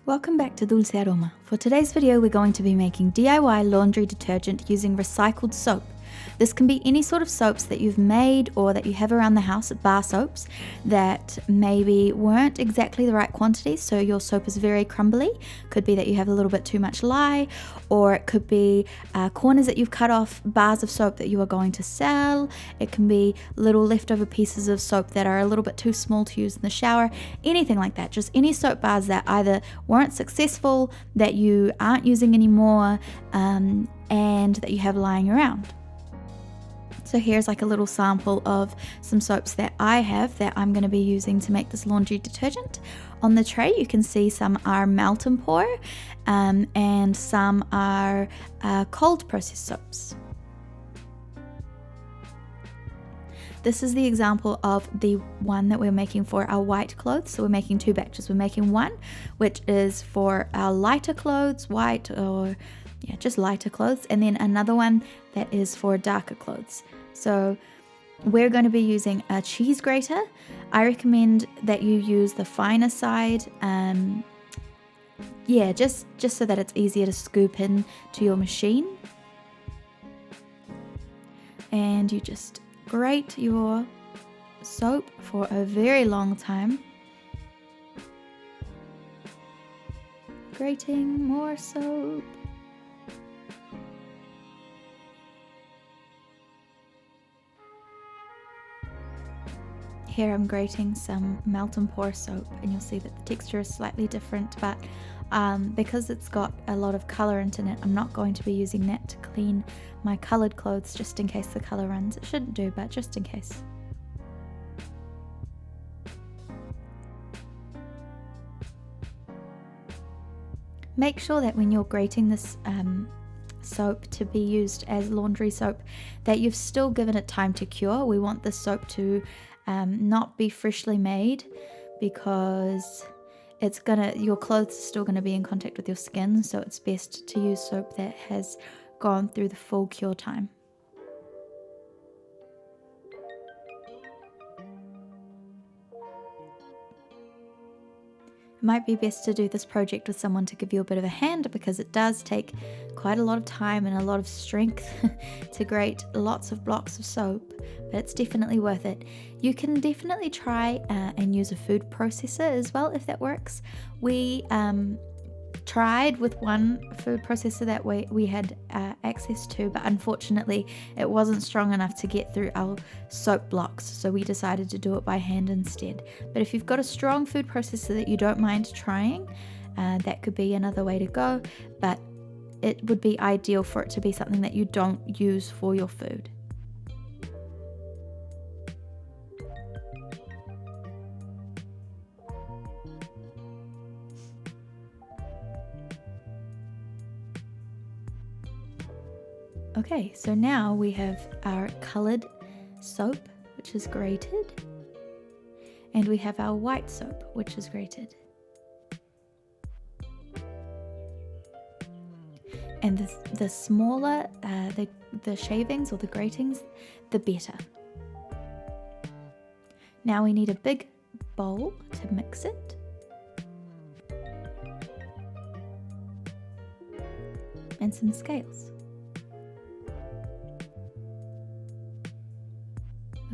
Welcome back to Dulce Aroma. For today's video, we're going to be making DIY laundry detergent using recycled soap. This can be any sort of soaps that you've made or that you have around the house, bar soaps, that maybe weren't exactly the right quantity, so your soap is very crumbly. Could be that you have a little bit too much lye, or it could be corners that you've cut off bars of soap that you are going to sell. It can be little leftover pieces of soap that are a little bit too small to use in the shower, anything like that. Just any soap bars that either weren't successful, that you aren't using anymore, and that you have lying around. So here's like a little sample of some soaps that I have that I'm going to be using to make this laundry detergent. On the tray you can see some are melt and pour, and some are cold processed soaps. This is the example of the one that we're making for our white clothes. So we're making two batches. We're making one which is for our lighter clothes, white or just lighter clothes, and then another one that is for darker clothes. So we're going to be using a cheese grater. I recommend that you use the finer side, just so that it's easier to scoop in to your machine. And you just grate your soap for a very long time. Grating more soap. Here I'm grating some melt and pour soap, and you'll see that the texture is slightly different, but because it's got a lot of colour in it, I'm not going to be using that to clean my coloured clothes, just in case the colour runs. It shouldn't do, but just in case. Make sure that when you're grating this soap to be used as laundry soap, that you've still given it time to cure. We want this soap to not be freshly made, because your clothes are still going to be in contact with your skin, so it's best to use soap that has gone through the full cure time. It might be best to do this project with someone to give you a bit of a hand, because it does take quite a lot of time and a lot of strength to grate lots of blocks of soap, but it's definitely worth it. You can definitely try and use a food processor as well if that works. We tried with one food processor that we had access to, but unfortunately it wasn't strong enough to get through our soap blocks, so we decided to do it by hand instead. But if you've got a strong food processor that you don't mind trying, that could be another way to go, but it would be ideal for it to be something that you don't use for your food. Okay, so now we have our coloured soap, which is grated, and we have our white soap, which is grated. And the smaller the shavings or the gratings, the better. Now we need a big bowl to mix it. And some scales.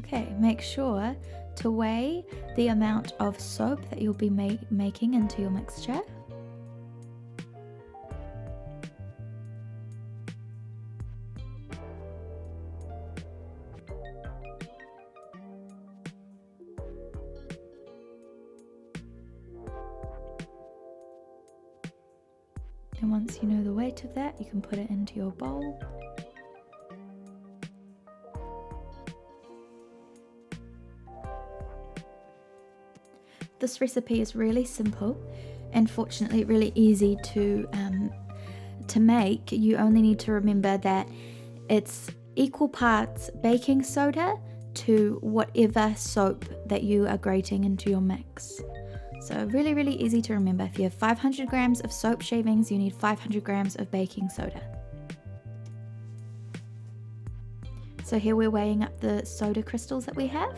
Okay, make sure to weigh the amount of soap that you'll be making into your mixture. And once you know the weight of that, you can put it into your bowl. This recipe is really simple and fortunately really easy to make. You only need to remember that it's equal parts baking soda to whatever soap that you are grating into your mix. So really, really easy to remember. If you have 500 grams of soap shavings, you need 500 grams of baking soda. So here we're weighing up the soda crystals that we have.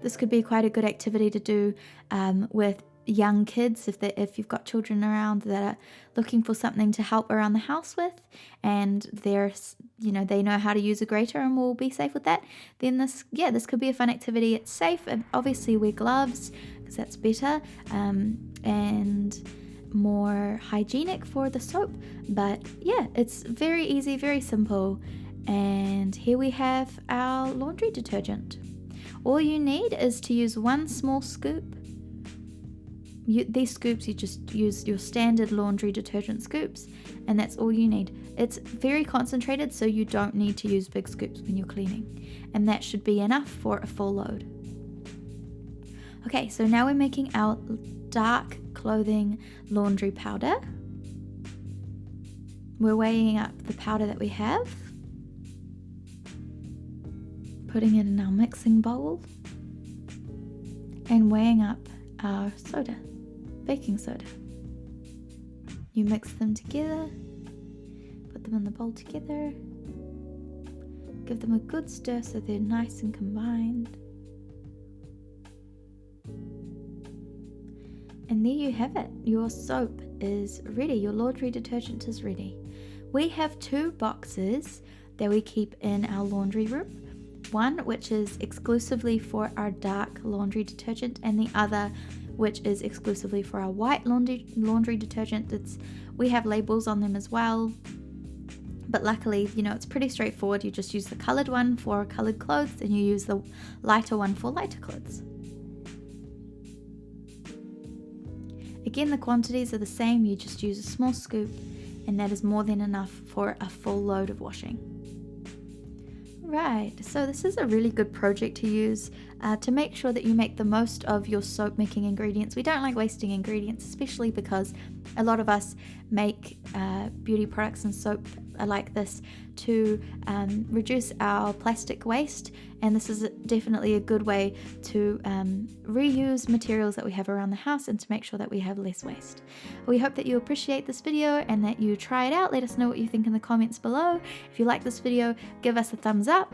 This could be quite a good activity to do with young kids if you've got children around that are looking for something to help around the house with, and they know how to use a grater and will be safe with that. Then this could be a fun activity. It's safe, and obviously wear gloves because that's better and more hygienic for the soap. But yeah, it's very easy, very simple. And here we have our laundry detergent. All you need is to use one small scoop. These scoops, you just use your standard laundry detergent scoops, and that's all you need. It's very concentrated, so you don't need to use big scoops when you're cleaning, and that should be enough for a full load. Okay, so now we're making our dark clothing laundry powder. We're weighing up the powder that we have, putting it in our mixing bowl, and weighing up our baking soda. You mix them together, put them in the bowl together, give them a good stir so they're nice and combined. And there you have it. Your soap is ready. Your laundry detergent is ready. We have 2 boxes that we keep in our laundry room. One which is exclusively for our dark laundry detergent, and the other which is exclusively for our white laundry detergent. We have labels on them as well, but luckily, it's pretty straightforward. You just use the colored one for colored clothes, and you use the lighter one for lighter clothes. Again, the quantities are the same. You just use a small scoop, and that is more than enough for a full load of washing. Right, so this is a really good project to use to make sure that you make the most of your soap making ingredients. We don't like wasting ingredients, especially because a lot of us make beauty products and soap like this to reduce our plastic waste, and this is definitely a good way to reuse materials that we have around the house and to make sure that we have less waste. We hope that you appreciate this video and that you try it out. Let us know what you think in the comments below. If you like this video, give us a thumbs up.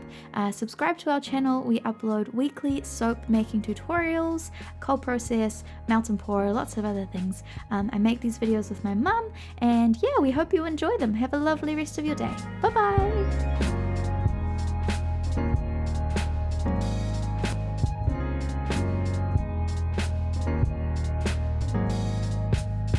Subscribe to our channel. We upload weekly soap making tutorials, cold process, melt and pour, lots of other things. I make these videos with my mum, and yeah, we hope you enjoy them. Have a lovely rest of your day. Bye bye.